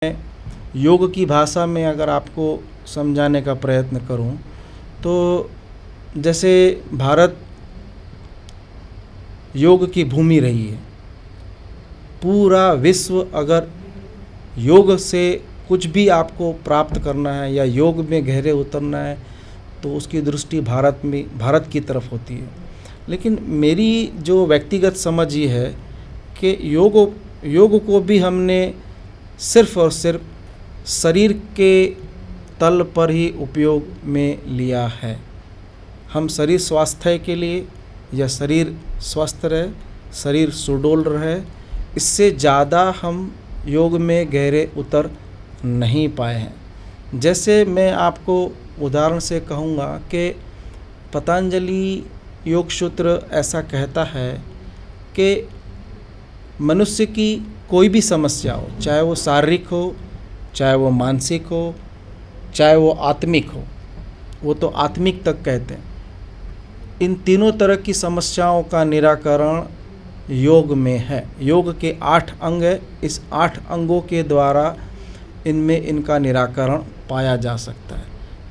योग की भाषा में अगर आपको समझाने का प्रयत्न करूं तो जैसे भारत योग की भूमि रही है। पूरा विश्व अगर योग से कुछ भी आपको प्राप्त करना है या योग में गहरे उतरना है तो उसकी दृष्टि भारत की तरफ होती है। लेकिन मेरी जो व्यक्तिगत समझ ये है कि योग को भी हमने सिर्फ और सिर्फ शरीर के तल पर ही उपयोग में लिया है। हम शरीर स्वास्थ्य के लिए या शरीर स्वस्थ रहे, शरीर सुडौल रहे, इससे ज़्यादा हम योग में गहरे उतर नहीं पाए हैं। जैसे मैं आपको उदाहरण से कहूँगा कि पतंजलि योग सूत्र ऐसा कहता है कि मनुष्य की कोई भी समस्या हो, चाहे वो शारीरिक हो, चाहे वो मानसिक हो, चाहे वो आत्मिक हो, वो तो आत्मिक तक कहते हैं, इन तीनों तरह की समस्याओं का निराकरण योग में है। योग के 8 अंग है, इस 8 अंगों के द्वारा इनमें इनका निराकरण पाया जा सकता है।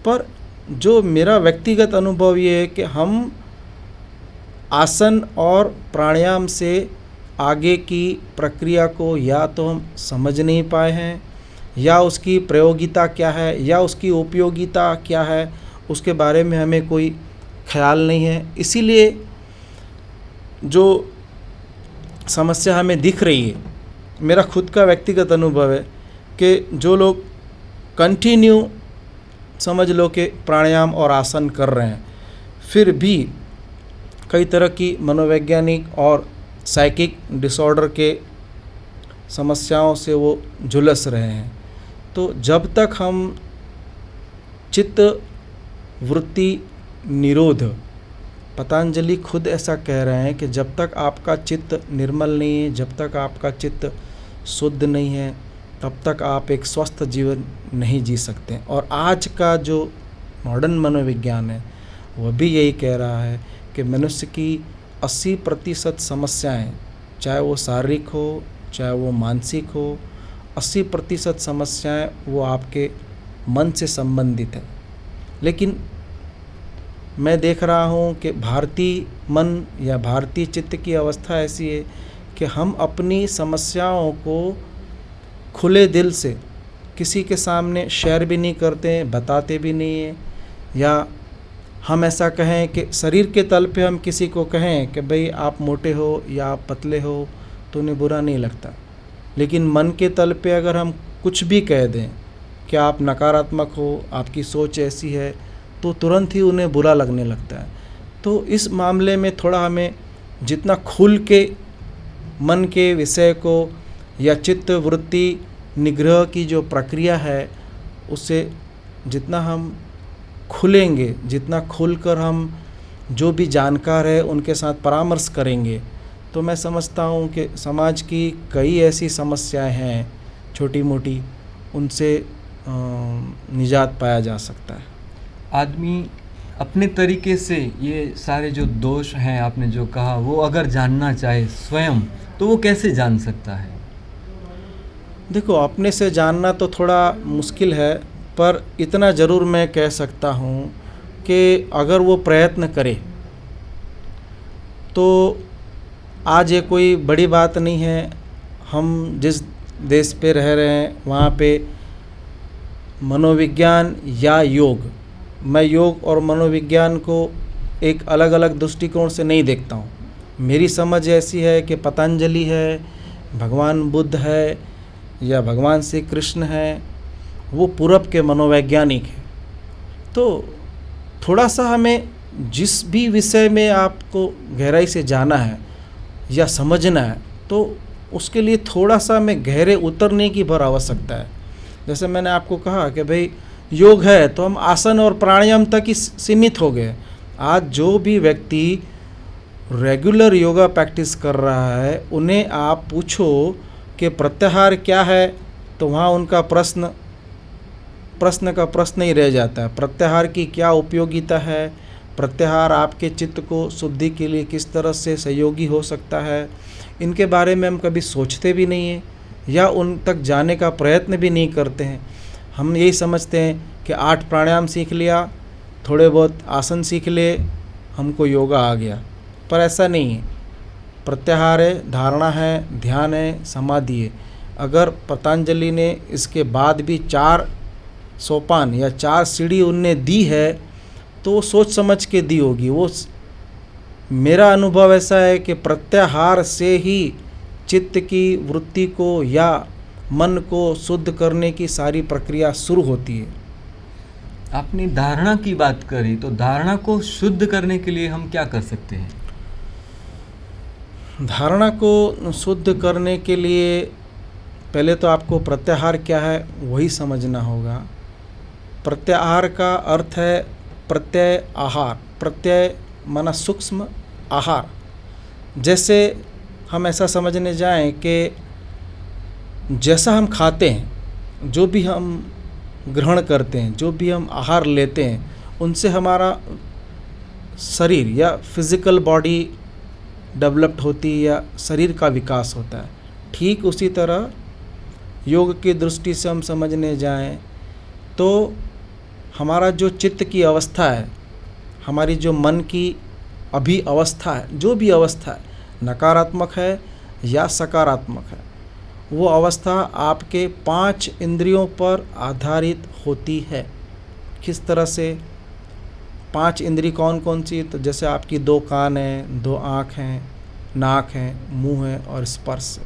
पर जो मेरा व्यक्तिगत अनुभव ये है कि हम आसन और प्राणायाम से आगे की प्रक्रिया को या तो हम समझ नहीं पाए हैं या उसकी प्रयोगिता क्या है या उसकी उपयोगिता क्या है उसके बारे में हमें कोई ख्याल नहीं है। इसीलिए जो समस्या हमें दिख रही है, मेरा खुद का व्यक्तिगत अनुभव है कि जो लोग कंटिन्यू समझ लो कि प्राणायाम और आसन कर रहे हैं, फिर भी कई तरह की मनोवैज्ञानिक और साइकिक डिसऑर्डर के समस्याओं से वो झुलस रहे हैं। तो जब तक हम चित्त वृत्ति निरोध, पतंजलि खुद ऐसा कह रहे हैं कि जब तक आपका चित्त निर्मल नहीं है, जब तक आपका चित्त शुद्ध नहीं है, तब तक आप एक स्वस्थ जीवन नहीं जी सकते। और आज का जो मॉडर्न मनोविज्ञान है वह भी यही कह रहा है कि मनुष्य की 80% समस्याएं, चाहे वो शारीरिक हो चाहे वो मानसिक हो, 80% समस्याएं वो आपके मन से संबंधित है। लेकिन मैं देख रहा हूँ कि भारतीय मन या भारतीय चित्त की अवस्था ऐसी है कि हम अपनी समस्याओं को खुले दिल से किसी के सामने शेयर भी नहीं करते, बताते भी नहीं हैं। या हम ऐसा कहें कि शरीर के तल पे हम किसी को कहें कि भाई आप मोटे हो या आप पतले हो तो उन्हें बुरा नहीं लगता। लेकिन मन के तल पे अगर हम कुछ भी कह दें कि आप नकारात्मक हो, आपकी सोच ऐसी है, तो तुरंत ही उन्हें बुरा लगने लगता है। तो इस मामले में थोड़ा हमें जितना खुल के मन के विषय को या चित्त वृत्ति निग्रह की जो प्रक्रिया है उससे जितना हम खुलेंगे, जितना खुलकर हम जो भी जानकार है उनके साथ परामर्श करेंगे, तो मैं समझता हूँ कि समाज की कई ऐसी समस्याएं हैं छोटी मोटी, उनसे निजात पाया जा सकता है। आदमी अपने तरीके से ये सारे जो दोष हैं आपने जो कहा वो अगर जानना चाहे स्वयं तो वो कैसे जान सकता है? देखो, अपने से जानना तो थोड़ा मुश्किल है, पर इतना ज़रूर मैं कह सकता हूँ कि अगर वो प्रयत्न करे तो आज ये कोई बड़ी बात नहीं है। हम जिस देश पे रह रहे हैं वहाँ पे मनोविज्ञान या योग, मैं योग और मनोविज्ञान को एक अलग अलग दृष्टिकोण से नहीं देखता हूँ। मेरी समझ ऐसी है कि पतंजलि है, भगवान बुद्ध है या भगवान श्री कृष्ण है, वो पूरब के मनोवैज्ञानिक हैं। तो थोड़ा सा हमें जिस भी विषय में आपको गहराई से जाना है या समझना है तो उसके लिए थोड़ा सा हमें गहरे उतरने की भर आवश्यकता है। जैसे मैंने आपको कहा कि भाई योग है तो हम आसन और प्राणायाम तक ही सीमित हो गए। आज जो भी व्यक्ति रेगुलर योगा प्रैक्टिस कर रहा है उन्हें आप पूछो कि प्रत्याहार क्या है तो वहाँ उनका प्रश्न का प्रश्न ही रह जाता है। प्रत्याहार की क्या उपयोगिता है, प्रत्याहार आपके चित्त को शुद्धि के लिए किस तरह से सहयोगी हो सकता है, इनके बारे में हम कभी सोचते भी नहीं हैं। या उन तक जाने का प्रयत्न भी नहीं करते हैं। हम यही समझते हैं कि 8 प्राणायाम सीख लिया, थोड़े बहुत आसन सीख ले, हमको योगा आ गया, पर ऐसा नहीं है। प्रत्याहार है, धारणा है, ध्यान है, समाधि है। अगर पतंजलि ने इसके बाद भी 4 सोपान या 4 सीढ़ी उनने दी है तो वो सोच समझ के दी होगी। मेरा अनुभव ऐसा है कि प्रत्याहार से ही चित्त की वृत्ति को या मन को शुद्ध करने की सारी प्रक्रिया शुरू होती है। आपने धारणा की बात करी, तो धारणा को शुद्ध करने के लिए हम क्या कर सकते हैं? धारणा को शुद्ध करने के लिए पहले तो आपको प्रत्याहार क्या है वही समझना होगा। प्रत्याहार का अर्थ है प्रत्यय आहार। प्रत्यय माना सूक्ष्म, आहार। जैसे हम ऐसा समझने जाएं कि जैसा हम खाते हैं, जो भी हम ग्रहण करते हैं, जो भी हम आहार लेते हैं, उनसे हमारा शरीर या फिज़िकल बॉडी डेवलप्ड होती है या शरीर का विकास होता है। ठीक उसी तरह योग की दृष्टि से हम समझने जाएं तो हमारा जो चित्त की अवस्था है, हमारी जो मन की अभी अवस्था है, जो भी अवस्था है, नकारात्मक है या सकारात्मक है, वो अवस्था आपके 5 इंद्रियों पर आधारित होती है। किस तरह से? 5 इंद्री कौन कौन सी? तो जैसे आपकी 2 कान हैं, 2 आँख हैं, नाक है, मुंह है और स्पर्श है।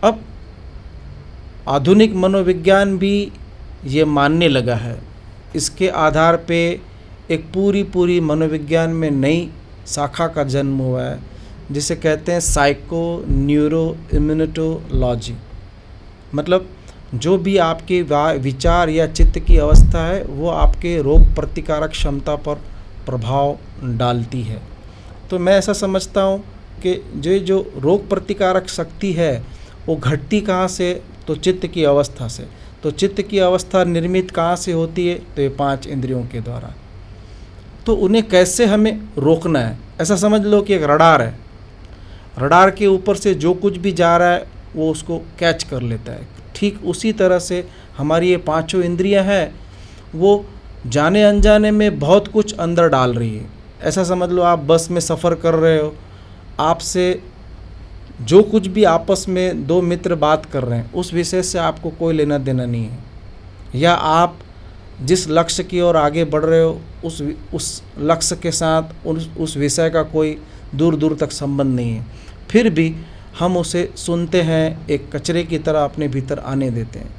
अब आधुनिक मनोविज्ञान भी ये मानने लगा है। इसके आधार पे एक पूरी मनोविज्ञान में नई शाखा का जन्म हुआ है, जिसे कहते हैं साइको न्यूरो इम्यूनोलॉजी। मतलब जो भी आपके विचार या चित्त की अवस्था है वो आपके रोग प्रतिकारक क्षमता पर प्रभाव डालती है। तो मैं ऐसा समझता हूँ कि जो रोग प्रतिकारक शक्ति है वो घटती कहाँ से? तो चित्त की अवस्था से। तो चित्त की अवस्था निर्मित कहाँ से होती है? तो ये 5 इंद्रियों के द्वारा। तो उन्हें कैसे हमें रोकना है? ऐसा समझ लो कि एक रडार है। रडार के ऊपर से जो कुछ भी जा रहा है वो उसको कैच कर लेता है। ठीक उसी तरह से हमारी ये 5 इंद्रियां हैं, वो जाने अनजाने में बहुत कुछ अंदर डाल रही है। ऐसा समझ लो आप बस में सफ़र कर रहे हो, आपसे जो कुछ भी आपस में 2 मित्र बात कर रहे हैं उस विषय से आपको कोई लेना देना नहीं है, या आप जिस लक्ष्य की ओर आगे बढ़ रहे हो उस लक्ष्य के साथ उस विषय का कोई दूर दूर तक संबंध नहीं है, फिर भी हम उसे सुनते हैं, एक कचरे की तरह अपने भीतर आने देते हैं।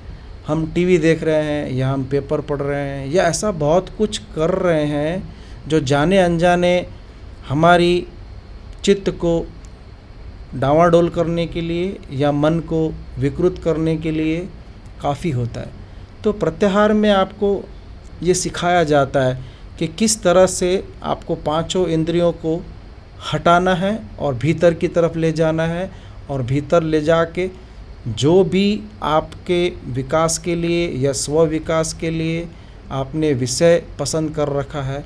हम टीवी देख रहे हैं या हम पेपर पढ़ रहे हैं या ऐसा बहुत कुछ कर रहे हैं जो जाने अनजाने हमारी चित्त को डांवाडोल करने के लिए या मन को विकृत करने के लिए काफ़ी होता है। तो प्रत्याहार में आपको ये सिखाया जाता है कि किस तरह से आपको 5 इंद्रियों को हटाना है और भीतर की तरफ ले जाना है, और भीतर ले जाके जो भी आपके विकास के लिए या स्व विकास के लिए आपने विषय पसंद कर रखा है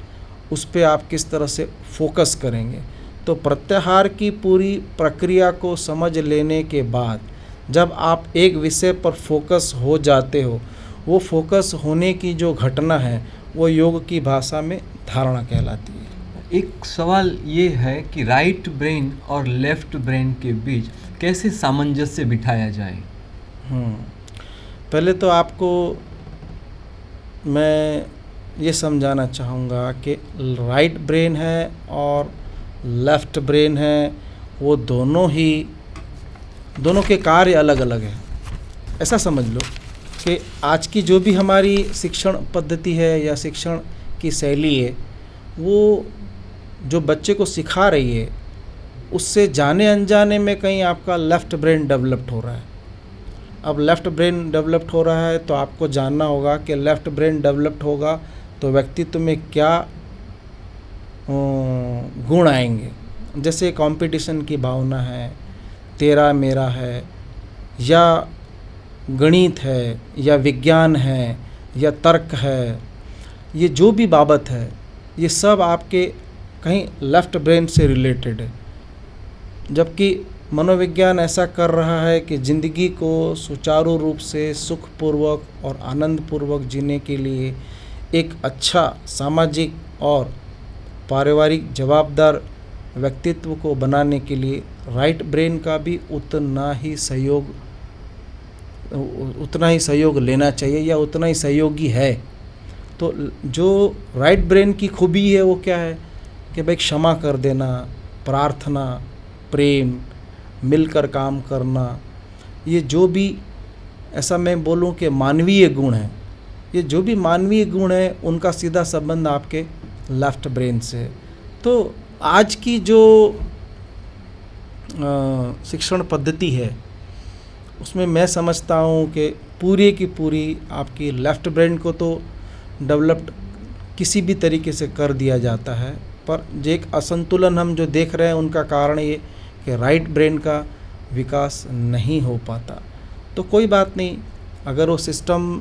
उस पे आप किस तरह से फोकस करेंगे। तो प्रत्याहार की पूरी प्रक्रिया को समझ लेने के बाद जब आप एक विषय पर फोकस हो जाते हो, वो फोकस होने की जो घटना है वो योग की भाषा में धारणा कहलाती है। एक सवाल ये है कि राइट ब्रेन और लेफ्ट ब्रेन के बीच कैसे सामंजस्य बिठाया जाए? पहले तो आपको मैं ये समझाना चाहूँगा कि राइट ब्रेन है और लेफ़्ट ब्रेन है, वो दोनों के कार्य अलग अलग हैं। ऐसा समझ लो कि आज की जो भी हमारी शिक्षण पद्धति है या शिक्षण की शैली है, वो जो बच्चे को सिखा रही है उससे जाने अनजाने में कहीं आपका लेफ़्ट ब्रेन डेवलप्ड हो रहा है। अब लेफ़्ट ब्रेन डेवलप्ड हो रहा है तो आपको जानना होगा कि लेफ़्ट ब्रेन डेवलप्ड होगा तो व्यक्तित्व में क्या गुण आएंगे। जैसे कंपटीशन की भावना है, तेरा मेरा है, या गणित है, या विज्ञान है, या तर्क है, ये जो भी बाबत है ये सब आपके कहीं लेफ़्ट ब्रेन से रिलेटेड है। जबकि मनोविज्ञान ऐसा कर रहा है कि ज़िंदगी को सुचारू रूप से सुखपूर्वक और आनंदपूर्वक जीने के लिए एक अच्छा सामाजिक और पारिवारिक जवाबदार व्यक्तित्व को बनाने के लिए राइट ब्रेन का भी उतना ही सहयोग लेना चाहिए या उतना ही सहयोगी है। तो जो राइट ब्रेन की खूबी है वो क्या है कि भाई क्षमा कर देना, प्रार्थना, प्रेम, मिलकर काम करना, ये जो भी ऐसा मैं बोलूं कि मानवीय गुण है, ये जो भी मानवीय गुण है उनका सीधा संबंध आपके लेफ्ट ब्रेन से है। तो आज की जो शिक्षण पद्धति है उसमें मैं समझता हूँ कि पूरी की पूरी आपकी लेफ्ट ब्रेन को तो डेवलप्ड किसी भी तरीके से कर दिया जाता है, पर जो एक असंतुलन हम जो देख रहे हैं उनका कारण ये कि राइट ब्रेन का विकास नहीं हो पाता। तो कोई बात नहीं, अगर वो सिस्टम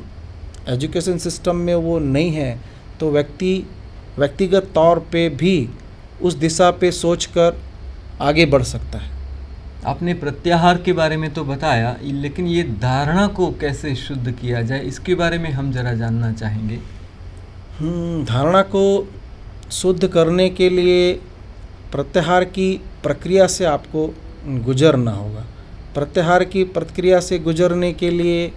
एजुकेशन सिस्टम में वो नहीं है तो व्यक्तिगत तौर पे भी उस दिशा पे सोचकर आगे बढ़ सकता है। आपने प्रत्याहार के बारे में तो बताया, लेकिन ये धारणा को कैसे शुद्ध किया जाए इसके बारे में हम ज़रा जानना चाहेंगे। धारणा को शुद्ध करने के लिए प्रत्याहार की प्रक्रिया से आपको गुजरना होगा। प्रत्याहार की प्रक्रिया से गुजरने के लिए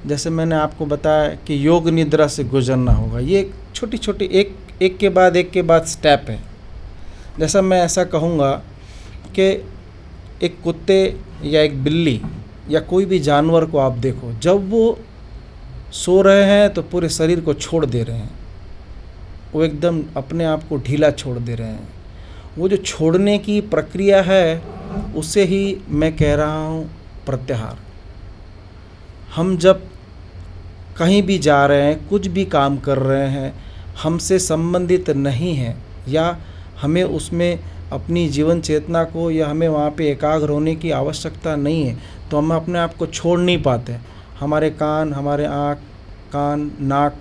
जैसे मैंने आपको बताया कि योग निद्रा से गुजरना होगा। ये छोटी छोटी एक के बाद स्टेप है। जैसा मैं ऐसा कहूँगा कि एक कुत्ते या एक बिल्ली या कोई भी जानवर को आप देखो, जब वो सो रहे हैं तो पूरे शरीर को छोड़ दे रहे हैं, वो एकदम अपने आप को ढीला छोड़ दे रहे हैं। वो जो छोड़ने की प्रक्रिया है उसे ही मैं कह रहा हूँ प्रत्याहार। हम जब कहीं भी जा रहे हैं, कुछ भी काम कर रहे हैं, हमसे संबंधित नहीं है या हमें उसमें अपनी जीवन चेतना को या हमें वहाँ पे एकाग्र होने की आवश्यकता नहीं है, तो हम अपने आप को छोड़ नहीं पाते। हमारे कान, हमारे आँख, कान, नाक,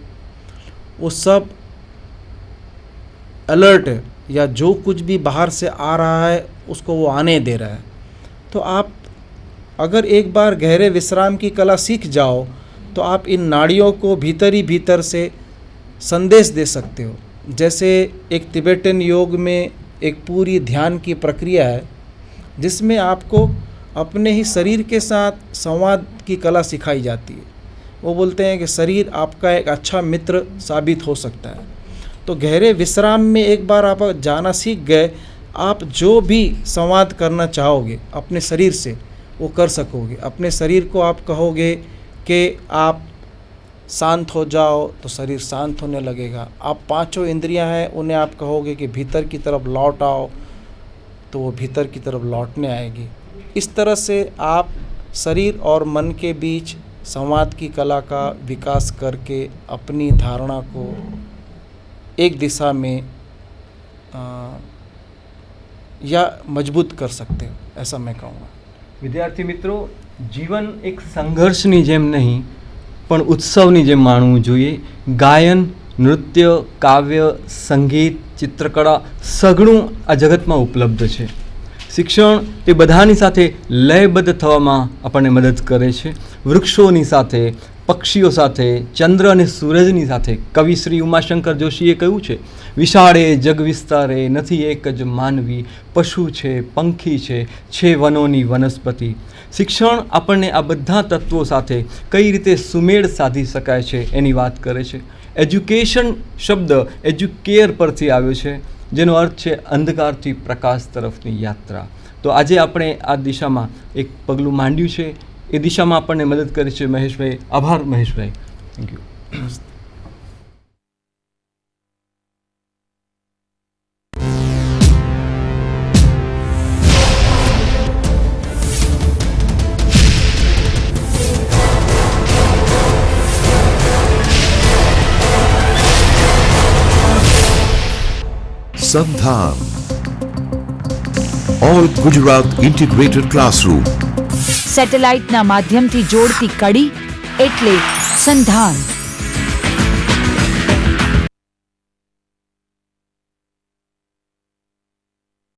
वो सब अलर्ट है या जो कुछ भी बाहर से आ रहा है उसको वो आने दे रहा है। तो आप अगर एक बार गहरे विश्राम की कला सीख जाओ तो आप इन नाड़ियों को भीतर ही भीतर से संदेश दे सकते हो। जैसे एक तिबेटन योग में एक पूरी ध्यान की प्रक्रिया है जिसमें आपको अपने ही शरीर के साथ संवाद की कला सिखाई जाती है। वो बोलते हैं कि शरीर आपका एक अच्छा मित्र साबित हो सकता है। तो गहरे विश्राम में एक बार आप जाना सीख गए, आप जो भी संवाद करना चाहोगे अपने शरीर से वो कर सकोगे। अपने शरीर को आप कहोगे कि आप शांत हो जाओ तो शरीर शांत होने लगेगा। आप पांचों इंद्रियां हैं उन्हें आप कहोगे कि भीतर की तरफ लौट आओ तो वो भीतर की तरफ लौटने आएगी। इस तरह से आप शरीर और मन के बीच संवाद की कला का विकास करके अपनी धारणा को एक दिशा में या मजबूत कर सकते हो, ऐसा मैं कहूँगा। વિદ્યાર્થી મિત્રો, જીવન એક સંઘર્ષની જેમ નહીં પણ ઉત્સવની જેમ માણવું જોઈએ. ગાયન, નૃત્ય, કાવ્ય, સંગીત, ચિત્રકળા સઘળું આ જગતમાં ઉપલબ્ધ છે. શિક્ષણ એ બધાની સાથે લયબદ્ધ થવામાં આપણને મદદ કરે છે. વૃક્ષોની સાથે, પક્ષીઓ સાથે, ચંદ્ર અને સૂરજની સાથે કવિ શ્રી ઉમાશંકર જોશીએ કહ્યું છે, વિશાળે જગ વિસ્તારે નથી એક જ માનવી, પશુ છે, પંખી છે વનોની વનસ્પતિ. શિક્ષણ આપણને આ બધા તત્વો સાથે કઈ રીતે સુમેળ સાધી શકાય છે એની વાત કરે છે. એજ્યુકેશન શબ્દ એજ્યુકેર પરથી આવ્યો છે, જેનો અર્થ છે અંધકારથી પ્રકાશ તરફની યાત્રા. તો આજે આપણે આ દિશામાં એક પગલું માંડ્યું છે. એ દિશામાં આપણને મદદ કરી છે મહેશભાઈ. આભાર મહેશભાઈ. Thank you. Sandhan, All Gujarat Integrated Classroom. સેટેલાઇટના માધ્યમથી જોડતી કડી એટલે સંધાન.